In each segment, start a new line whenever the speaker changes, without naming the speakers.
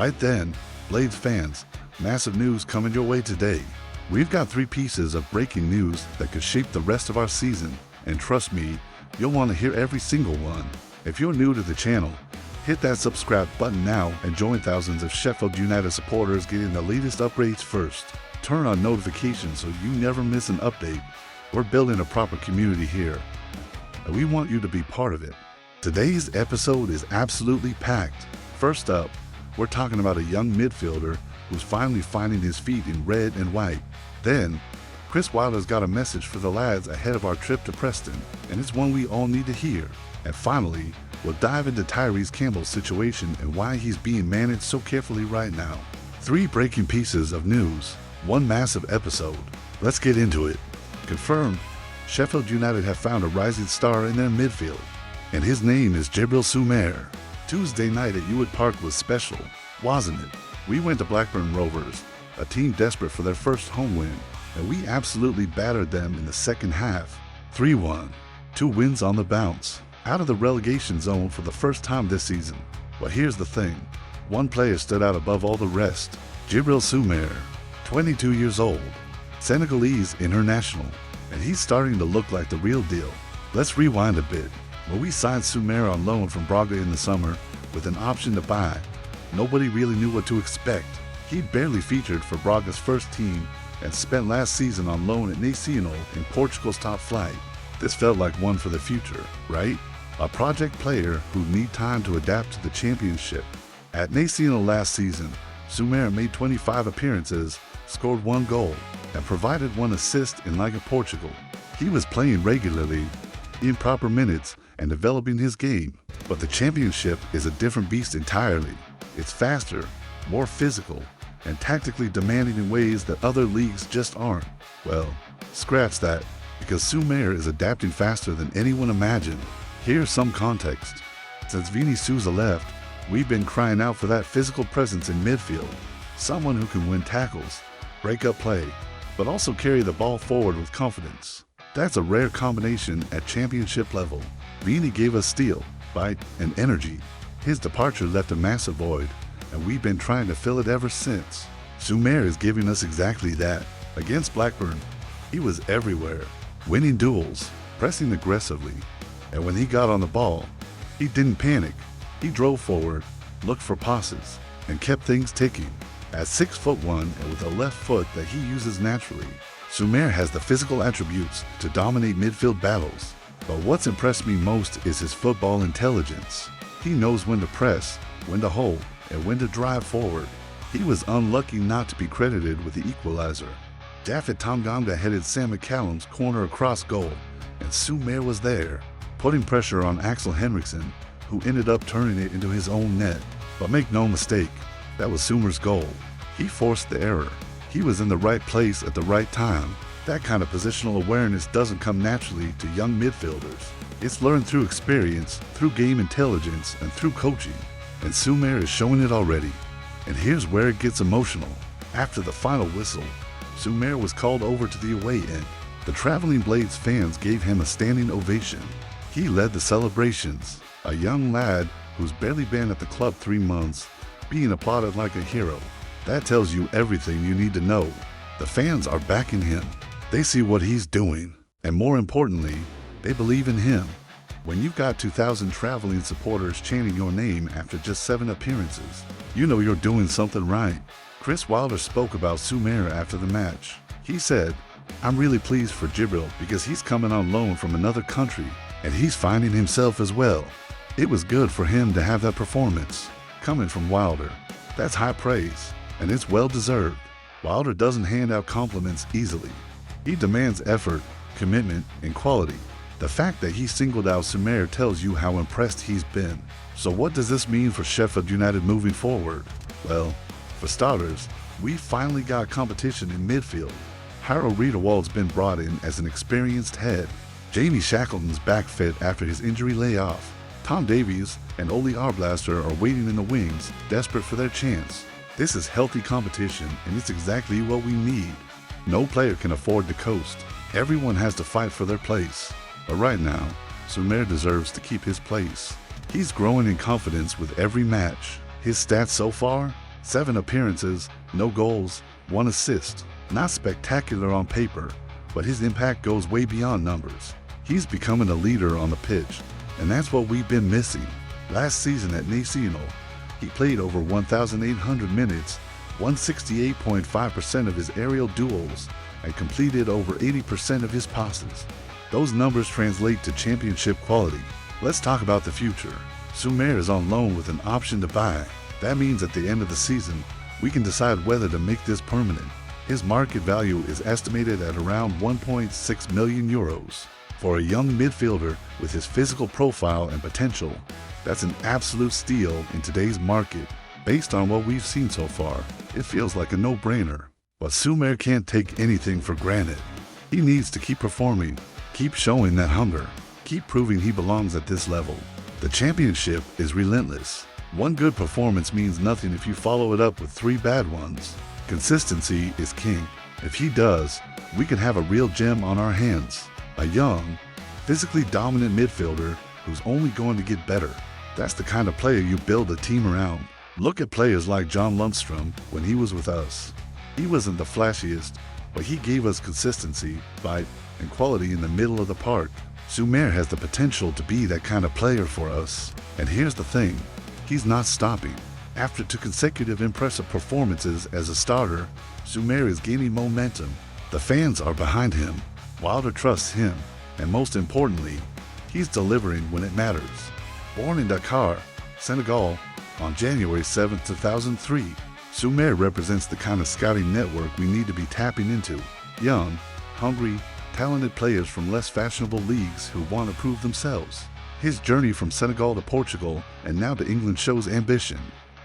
Right then, Blades fans, massive news coming your way today. We've got 3 pieces of breaking news that could shape the rest of our season, and trust me, you'll want to hear every single one. If you're new to the channel, hit that subscribe button now and join thousands of Sheffield United supporters getting the latest upgrades first. Turn on notifications so you never miss an update. We're building a proper community here, and we want you to be part of it. Today's episode is absolutely packed. First up, we're talking about a young midfielder who's finally finding his feet in red and white. Then, Chris Wilder's got a message for the lads ahead of our trip to Preston, and it's one we all need to hear. And finally, we'll dive into Tyrese Campbell's situation and why he's being managed so carefully right now. 3 breaking pieces of news, 1 massive episode. Let's get into it. Confirmed, Sheffield United have found a rising star in their midfield, and his name is Gabriel Soumare. Tuesday night at Ewart Park was special, wasn't it? We went to Blackburn Rovers, a team desperate for their first home win, and we absolutely battered them in the second half. 3-1, 2 wins on the bounce, out of the relegation zone for the first time this season. But here's the thing, one player stood out above all the rest. Gabriel Soumare, 22 years old, Senegalese international, and he's starting to look like the real deal. Let's rewind a bit. When we signed Soumare on loan from Braga in the summer with an option to buy, nobody really knew what to expect. He'd barely featured for Braga's first team and spent last season on loan at Nacional in Portugal's top flight. This felt like one for the future, right? A project player who'd need time to adapt to the championship. At Nacional last season, Soumare made 25 appearances, scored 1 goal, and provided 1 assist in Liga Portugal. He was playing regularly, in proper minutes, and developing his game. But the championship is a different beast entirely. It's faster, more physical, and tactically demanding in ways that other leagues just aren't. Well, scratch that, because Soumare is adapting faster than anyone imagined. Here's some context. Since Vini Souza left, we've been crying out for that physical presence in midfield. Someone who can win tackles, break up play, but also carry the ball forward with confidence. That's a rare combination at championship level. Vini gave us steel, bite, and energy. His departure left a massive void, and we've been trying to fill it ever since. Soumare is giving us exactly that. Against Blackburn, he was everywhere, winning duels, pressing aggressively, and when he got on the ball, he didn't panic. He drove forward, looked for passes, and kept things ticking. At 6'1" and with a left foot that he uses naturally, Soumare has the physical attributes to dominate midfield battles. But what's impressed me most is his football intelligence. He knows when to press, when to hold, and when to drive forward. He was unlucky not to be credited with the equalizer. Daffet Tanganga headed Sam McCallum's corner across goal, and Soumare was there, putting pressure on Axel Henriksen, who ended up turning it into his own net. But make no mistake, that was Soumare's goal. He forced the error. He was in the right place at the right time. That kind of positional awareness doesn't come naturally to young midfielders. It's learned through experience, through game intelligence, and through coaching. And Soumare is showing it already. And here's where it gets emotional. After the final whistle, Soumare was called over to the away end. The Traveling Blades fans gave him a standing ovation. He led the celebrations. A young lad who's barely been at the club 3 months, being applauded like a hero. That tells you everything you need to know. The fans are backing him. They see what he's doing, and more importantly, they believe in him. When you've got 2,000 traveling supporters chanting your name after just 7 appearances, you know you're doing something right. Chris Wilder spoke about Soumare after the match. He said, "I'm really pleased for Gabriel because he's coming on loan from another country, and he's finding himself as well. It was good for him to have that performance." Coming from Wilder, that's high praise, and it's well deserved. Wilder doesn't hand out compliments easily. He demands effort, commitment, and quality. The fact that he singled out Soumare tells you how impressed he's been. So what does this mean for Sheffield United moving forward? Well, for starters, we finally got competition in midfield. Harold Riedewald's been brought in as an experienced head. Jamie Shackleton's back fit after his injury layoff. Tom Davies and Oli Arblaster are waiting in the wings, desperate for their chance. This is healthy competition, and it's exactly what we need. No player can afford to coast. Everyone has to fight for their place. But right now, Soumare deserves to keep his place. He's growing in confidence with every match. His stats so far? 7 appearances, no goals, 1 assist. Not spectacular on paper, but his impact goes way beyond numbers. He's becoming a leader on the pitch, and that's what we've been missing. Last season at Nacional, he played over 1,800 minutes, won 68.5% of his aerial duels, and completed over 80% of his passes. Those numbers translate to championship quality. Let's talk about the future. Soumare is on loan with an option to buy. That means at the end of the season, we can decide whether to make this permanent. His market value is estimated at around 1.6 million euros. For a young midfielder with his physical profile and potential, that's an absolute steal in today's market. Based on what we've seen so far, it feels like a no-brainer. But Soumare can't take anything for granted. He needs to keep performing, keep showing that hunger, keep proving he belongs at this level. The championship is relentless. One good performance means nothing if you follow it up with 3 bad ones. Consistency is king. If he does, we can have a real gem on our hands. A young, physically dominant midfielder who's only going to get better. That's the kind of player you build a team around. Look at players like John Lundstrom when he was with us. He wasn't the flashiest, but he gave us consistency, bite, and quality in the middle of the park. Soumare has the potential to be that kind of player for us. And here's the thing, he's not stopping. After 2 consecutive impressive performances as a starter, Soumare is gaining momentum. The fans are behind him. Wilder trusts him, and most importantly, he's delivering when it matters. Born in Dakar, Senegal, on January 7, 2003, Soumare represents the kind of scouting network we need to be tapping into. Young, hungry, talented players from less fashionable leagues who want to prove themselves. His journey from Senegal to Portugal and now to England shows ambition.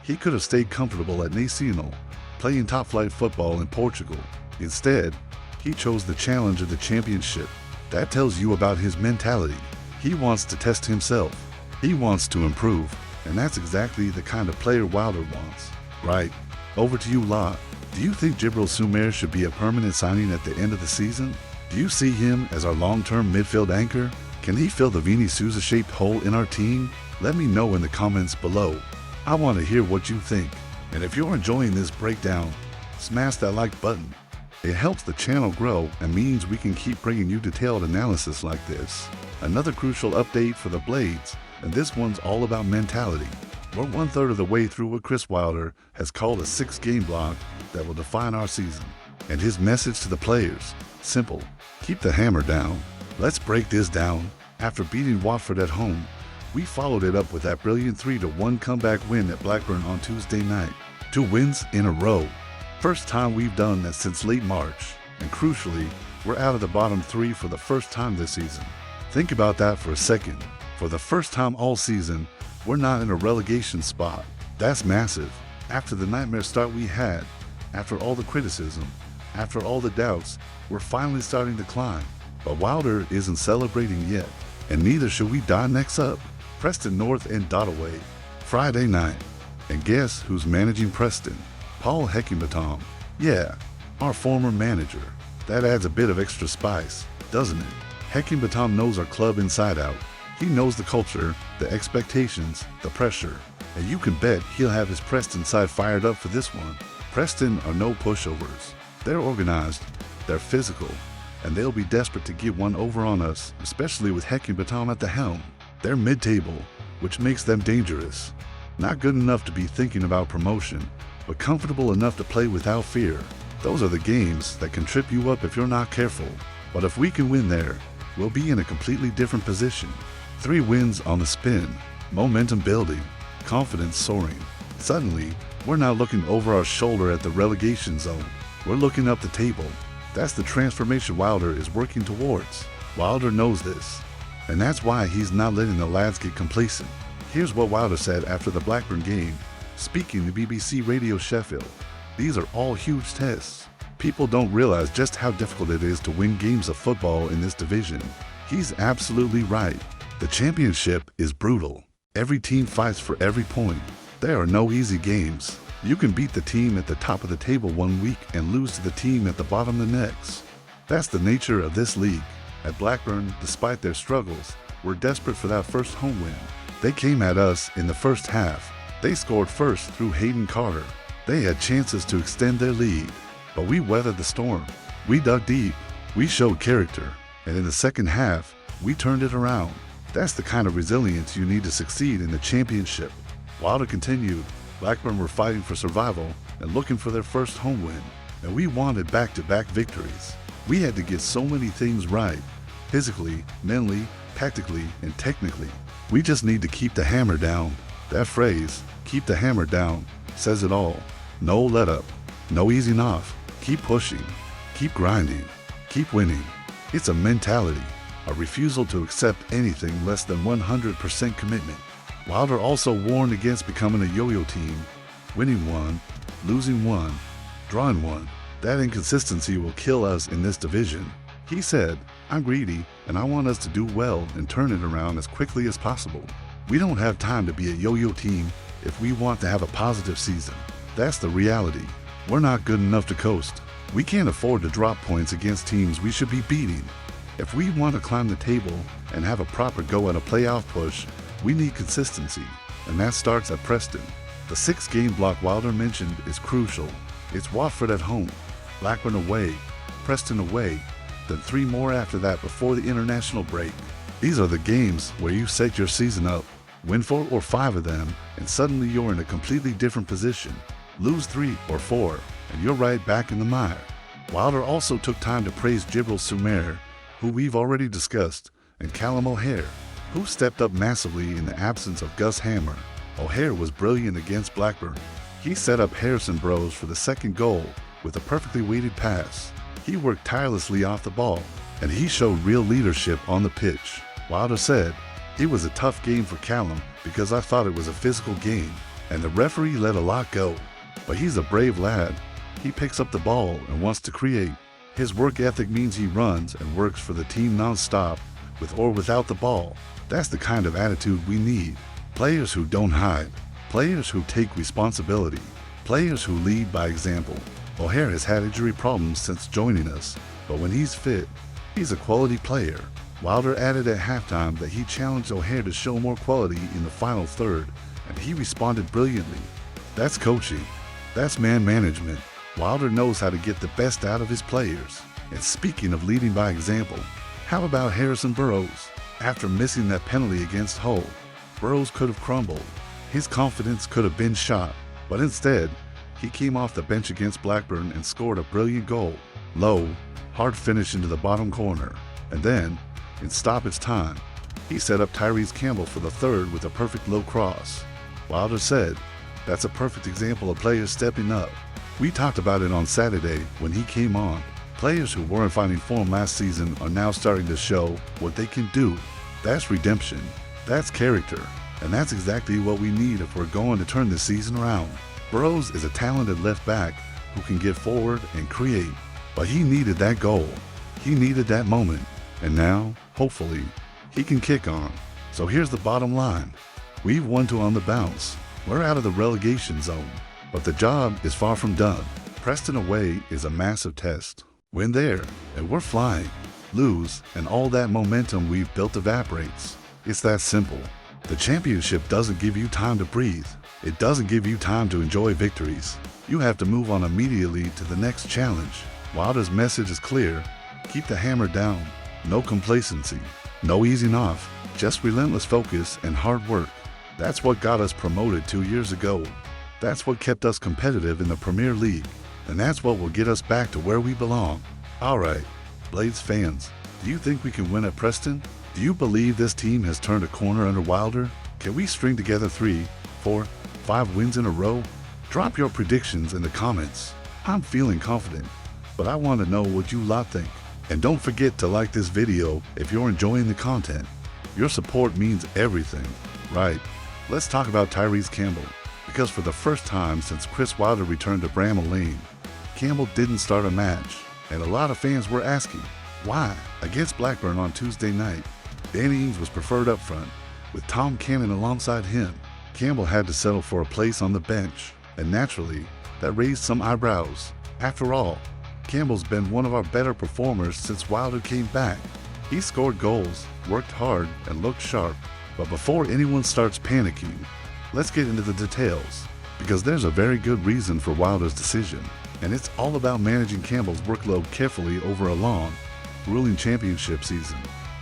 He could have stayed comfortable at Nacional, playing top-flight football in Portugal. Instead, he chose the challenge of the championship. That tells you about his mentality. He wants to test himself. He wants to improve, and that's exactly the kind of player Wilder wants. Right, over to you, La. Do you think Gabriel Soumare should be a permanent signing at the end of the season? Do you see him as our long-term midfield anchor? Can he fill the Vini Souza-shaped hole in our team? Let me know in the comments below. I want to hear what you think. And if you're enjoying this breakdown, smash that like button. It helps the channel grow and means we can keep bringing you detailed analysis like this. Another crucial update for the Blades, and this one's all about mentality. We're 1/3 of the way through what Chris Wilder has called a 6-game block that will define our season. And his message to the players, simple, keep the hammer down. Let's break this down. After beating Watford at home, we followed it up with that brilliant 3-1 comeback win at Blackburn on Tuesday night. 2 wins in a row. First time we've done that since late March. And crucially, we're out of the bottom 3 for the first time this season. Think about that for a second. For the first time all season, we're not in a relegation spot. That's massive. After the nightmare start we had, after all the criticism, after all the doubts, we're finally starting to climb. But Wilder isn't celebrating yet, and neither should we die next up. Preston North and Dotaway, Friday night. And guess who's managing Preston? Paul Heckingbottom. Yeah, our former manager. That adds a bit of extra spice, doesn't it? Heckingbottom knows our club inside out. He knows the culture, the expectations, the pressure. And you can bet he'll have his Preston side fired up for this one. Preston are no pushovers. They're organized, they're physical, and they'll be desperate to get one over on us, especially with Heckingbottom at the helm. They're mid-table, which makes them dangerous. Not good enough to be thinking about promotion, but comfortable enough to play without fear. Those are the games that can trip you up if you're not careful. But if we can win there, we'll be in a completely different position. 3 wins on the spin, momentum building, confidence soaring. Suddenly, we're not looking over our shoulder at the relegation zone. We're looking up the table. That's the transformation Wilder is working towards. Wilder knows this, and that's why he's not letting the lads get complacent. Here's what Wilder said after the Blackburn game, speaking to BBC Radio Sheffield. These are all huge tests. People don't realize just how difficult it is to win games of football in this division. He's absolutely right. The championship is brutal. Every team fights for every point. There are no easy games. You can beat the team at the top of the table one week and lose to the team at the bottom the next. That's the nature of this league. At Blackburn, despite their struggles, we're desperate for that first home win. They came at us in the first half. They scored first through Hayden Carter. They had chances to extend their lead, but we weathered the storm. We dug deep, we showed character, and in the second half, we turned it around. That's the kind of resilience you need to succeed in the championship. Wilder continued, Blackburn were fighting for survival and looking for their first home win, and we wanted back-to-back victories. We had to get so many things right, physically, mentally, tactically, and technically. We just need to keep the hammer down. That phrase, keep the hammer down, says it all. No let up, no easing off, keep pushing, keep grinding, keep winning. It's a mentality, a refusal to accept anything less than 100% commitment. Wilder also warned against becoming a yo-yo team, winning one, losing one, drawing one. That inconsistency will kill us in this division. He said, I'm greedy and I want us to do well and turn it around as quickly as possible. We don't have time to be a yo-yo team if we want to have a positive season. That's the reality. We're not good enough to coast. We can't afford to drop points against teams we should be beating. If we want to climb the table and have a proper go at a playoff push, we need consistency, and that starts at Preston. The 6-game block Wilder mentioned is crucial. It's Watford at home, Blackburn away, Preston away, then 3 more after that before the international break. These are the games where you set your season up. Win 4 or 5 of them, and suddenly you're in a completely different position. Lose 3 or 4, and you're right back in the mire. Wilder also took time to praise Gabriel Soumare, who we've already discussed, and Callum O'Hare, who stepped up massively in the absence of Gus Hammer. O'Hare was brilliant against Blackburn. He set up Harrison Bros for the second goal with a perfectly weighted pass. He worked tirelessly off the ball, and he showed real leadership on the pitch. Wilder said, it was a tough game for Callum because I thought it was a physical game, and the referee let a lot go. But he's a brave lad. He picks up the ball and wants to create. His work ethic means he runs and works for the team non-stop, with or without the ball. That's the kind of attitude we need. Players who don't hide. Players who take responsibility. Players who lead by example. O'Hare has had injury problems since joining us, but when he's fit, he's a quality player. Wilder added at halftime that he challenged O'Hare to show more quality in the final third, and he responded brilliantly. That's coaching. That's man management. Wilder knows how to get the best out of his players. And speaking of leading by example, how about Harrison Burrows? After missing that penalty against Hull, Burrows could have crumbled. His confidence could have been shot, but instead, he came off the bench against Blackburn and scored a brilliant goal. Low, hard finish into the bottom corner. And then, in stoppage time, he set up Tyrese Campbell for the third with a perfect low cross. Wilder said, that's a perfect example of players stepping up. We talked about it on Saturday when he came on. Players who weren't finding form last season are now starting to show what they can do. That's redemption. That's character. And that's exactly what we need if we're going to turn this season around. Burrows is a talented left back who can get forward and create. But he needed that goal. He needed that moment. And now, hopefully, he can kick on. So here's the bottom line. We've won 2 on the bounce. We're out of the relegation zone. But the job is far from done. Preston away is a massive test. Win there, and we're flying. Lose, and all that momentum we've built evaporates. It's that simple. The championship doesn't give you time to breathe. It doesn't give you time to enjoy victories. You have to move on immediately to the next challenge. Wilder's message is clear. Keep the hammer down. No complacency. No easing off. Just relentless focus and hard work. That's what got us promoted 2 years ago. That's what kept us competitive in the Premier League. And that's what will get us back to where we belong. All right, Blades fans, do you think we can win at Preston? Do you believe this team has turned a corner under Wilder? Can we string together 3, 4, 5 wins in a row? Drop your predictions in the comments. I'm feeling confident, but I want to know what you lot think. And don't forget to like this video if you're enjoying the content. Your support means everything. Right, let's talk about Tyrese Campbell. Because for the first time since Chris Wilder returned to Bramall Lane, Campbell didn't start a match, and a lot of fans were asking, why? Against Blackburn on Tuesday night, Danny Ings was preferred up front, with Tom Cannon alongside him. Campbell had to settle for a place on the bench, and naturally, that raised some eyebrows. After all, Campbell's been one of our better performers since Wilder came back. He scored goals, worked hard, and looked sharp. But before anyone starts panicking, let's get into the details. Because there's a very good reason for Wilder's decision, and it's all about managing Campbell's workload carefully over a long, grueling championship season.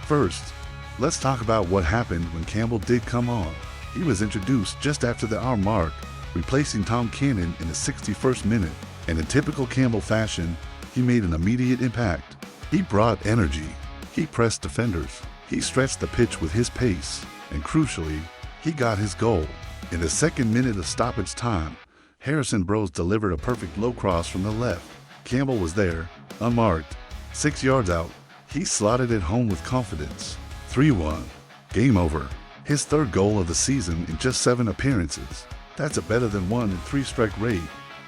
First, let's talk about what happened when Campbell did come on. He was introduced just after the hour mark, replacing Tom Cannon in the 61st minute, and in typical Campbell fashion, he made an immediate impact. He brought energy, he pressed defenders, he stretched the pitch with his pace, and crucially, he got his goal. In the second minute of stoppage time, Harrison Bros delivered a perfect low cross from the left. Campbell was there, unmarked, 6 yards out. He slotted it home with confidence. 3-1. Game over. His third goal of the season in just 7 appearances. That's a better than 1 in 3 strike rate,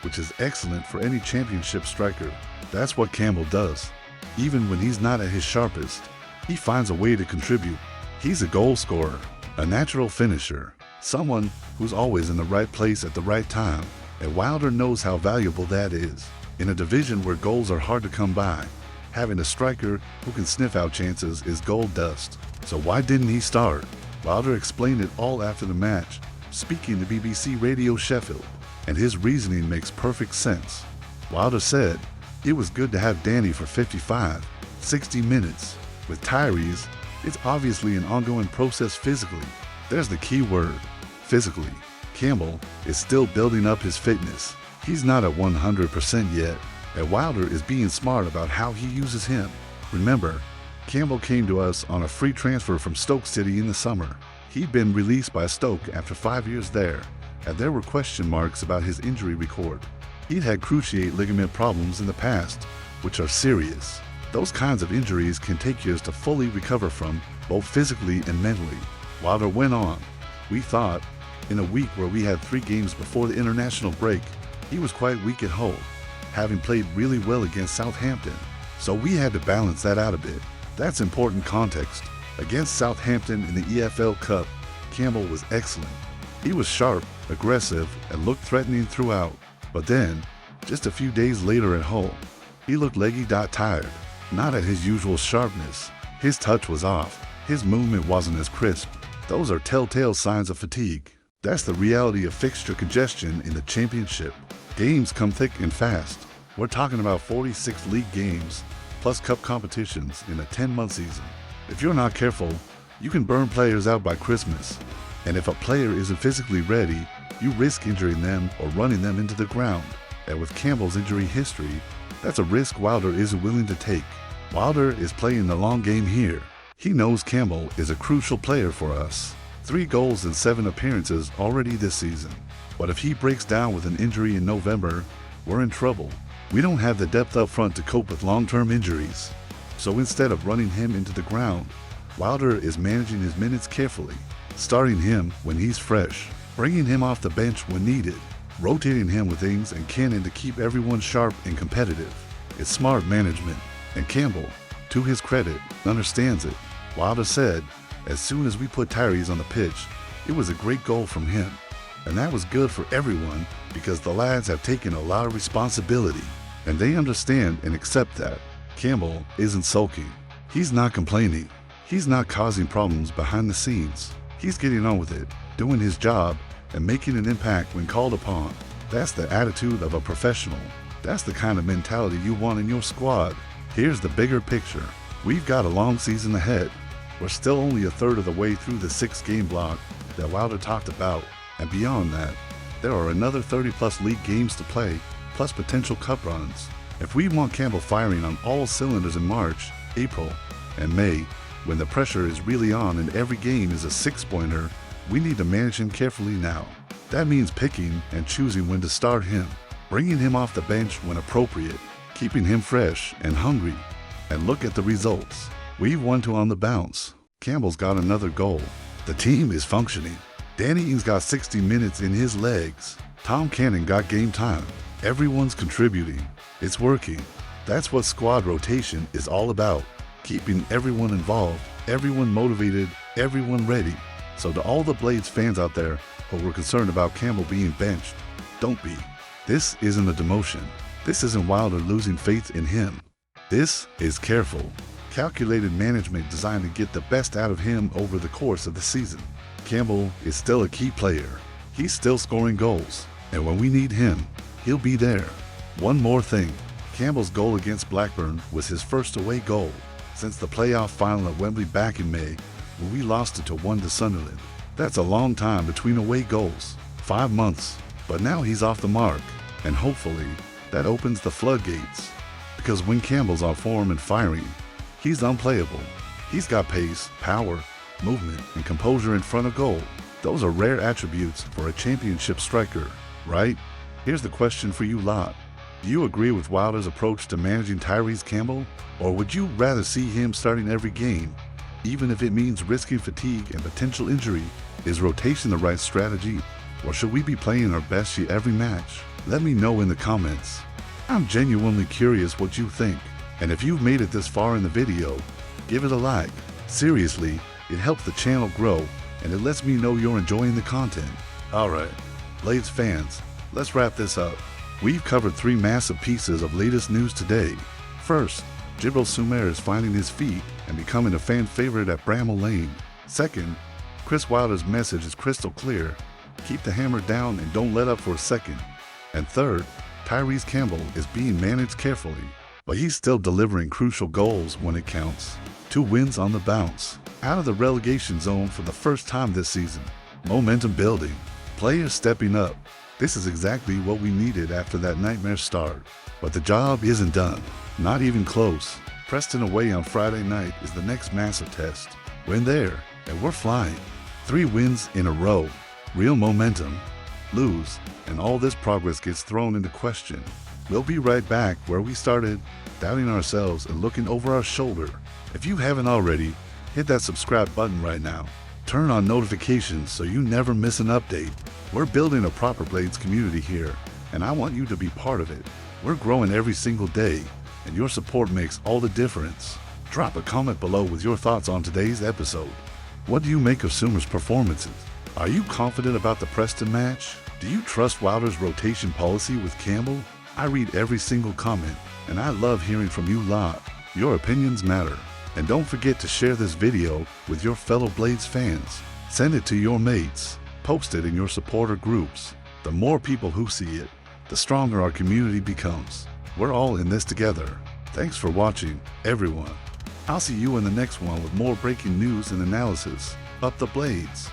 which is excellent for any championship striker. That's what Campbell does. Even when he's not at his sharpest, he finds a way to contribute. He's a goal scorer, a natural finisher, someone who's always in the right place at the right time, and Wilder knows how valuable that is. In a division where goals are hard to come by, having a striker who can sniff out chances is gold dust. So why didn't he start? Wilder explained it all after the match, speaking to BBC Radio Sheffield, and his reasoning makes perfect sense. Wilder said, "It was good to have Danny for 55, 60 minutes. With Tyrese, it's obviously an ongoing process physically. There's the key word, physically. Campbell is still building up his fitness. He's not at 100% yet, and Wilder is being smart about how he uses him. Remember, Campbell came to us on a free transfer from Stoke City in the summer. He'd been released by Stoke after 5 years there, and there were question marks about his injury record. He'd had cruciate ligament problems in the past, which are serious. Those kinds of injuries can take years to fully recover from, both physically and mentally." Wilder went on, "We thought, in a week where we had 3 games before the international break, he was quite weak at home, having played really well against Southampton. So we had to balance that out a bit. That's important context. Against Southampton in the EFL Cup, Campbell was excellent. He was sharp, aggressive, and looked threatening throughout. But then, just a few days later at home, he looked leggy-tired, not at his usual sharpness. His touch was off. His movement wasn't as crisp. Those are telltale signs of fatigue. That's the reality of fixture congestion in the championship. Games come thick and fast. We're talking about 46 league games, plus cup competitions in a 10-month season. If you're not careful, you can burn players out by Christmas. And if a player isn't physically ready, you risk injuring them or running them into the ground. And with Campbell's injury history, that's a risk Wilder isn't willing to take. Wilder is playing the long game here. He knows Campbell is a crucial player for us. 3 goals in 7 appearances already this season. But if he breaks down with an injury in November, we're in trouble. We don't have the depth up front to cope with long-term injuries. So instead of running him into the ground, Wilder is managing his minutes carefully, starting him when he's fresh, bringing him off the bench when needed, rotating him with Ings and Cannon to keep everyone sharp and competitive. It's smart management, and Campbell, to his credit, understands it. Wilder said, "As soon as we put Tyrese on the pitch, it was a great goal from him. And that was good for everyone because the lads have taken a lot of responsibility, and they understand and accept that." Campbell isn't sulking. He's not complaining. He's not causing problems behind the scenes. He's getting on with it, doing his job, and making an impact when called upon. That's the attitude of a professional. That's the kind of mentality you want in your squad. Here's the bigger picture. We've got a long season ahead. We're still only a third of the way through the 6-game block that Wilder talked about. And beyond that, there are another 30-plus league games to play, plus potential cup runs. If we want Campbell firing on all cylinders in March, April, and May, when the pressure is really on and every game is a 6-pointer, we need to manage him carefully now. That means picking and choosing when to start him, bringing him off the bench when appropriate, keeping him fresh and hungry. And look at the results. We've won 2 on the bounce. Campbell's got another goal. The team is functioning. Danny Ings got 60 minutes in his legs. Tom Cannon got game time. Everyone's contributing. It's working. That's what squad rotation is all about. Keeping everyone involved, everyone motivated, everyone ready. So to all the Blades fans out there who were concerned about Campbell being benched, don't be. This isn't a demotion. This isn't Wilder losing faith in him. This is careful, calculated management designed to get the best out of him over the course of the season. Campbell is still a key player. He's still scoring goals. And when we need him, he'll be there. One more thing. Campbell's goal against Blackburn was his first away goal since the playoff final at Wembley back in May, when we lost it to 1 to Sunderland. That's a long time between away goals, 5 months. But now he's off the mark, and hopefully that opens the floodgates. Because when Campbell's on form and firing, he's unplayable. He's got pace, power, movement, and composure in front of goal. Those are rare attributes for a championship striker, right? Here's the question for you lot. Do you agree with Wilder's approach to managing Tyrese Campbell? Or would you rather see him starting every game, even if it means risking fatigue and potential injury? Is rotation the right strategy? Or should we be playing our best sheet every match? Let me know in the comments. I'm genuinely curious what you think. And if you've made it this far in the video, give it a like. Seriously, it helps the channel grow and it lets me know you're enjoying the content. Alright, Blades fans, let's wrap this up. We've covered 3 massive pieces of latest news today. First, Gabriel Soumare is finding his feet and becoming a fan favorite at Bramall Lane. Second, Chris Wilder's message is crystal clear. Keep the hammer down and don't let up for a second. And third, Tyrese Campbell is being managed carefully, but he's still delivering crucial goals when it counts. 2 wins on the bounce, out of the relegation zone for the first time this season. Momentum building, players stepping up. This is exactly what we needed after that nightmare start. But the job isn't done, not even close. Preston away on Friday night is the next massive test. We're there, and we're flying. 3 wins in a row, real momentum. Lose, and all this progress gets thrown into question. We'll be right back where we started, doubting ourselves and looking over our shoulder. If you haven't already, hit that subscribe button right now. Turn on notifications so you never miss an update. We're building a proper Blades community here, and I want you to be part of it. We're growing every single day, and your support makes all the difference. Drop a comment below with your thoughts on today's episode. What do you make of Soumare's performances? Are you confident about the Preston match? Do you trust Wilder's rotation policy with Campbell? I read every single comment, and I love hearing from you lot. Your opinions matter. And don't forget to share this video with your fellow Blades fans. Send it to your mates. Post it in your supporter groups. The more people who see it, the stronger our community becomes. We're all in this together. Thanks for watching, everyone. I'll see you in the next one with more breaking news and analysis. Up the Blades!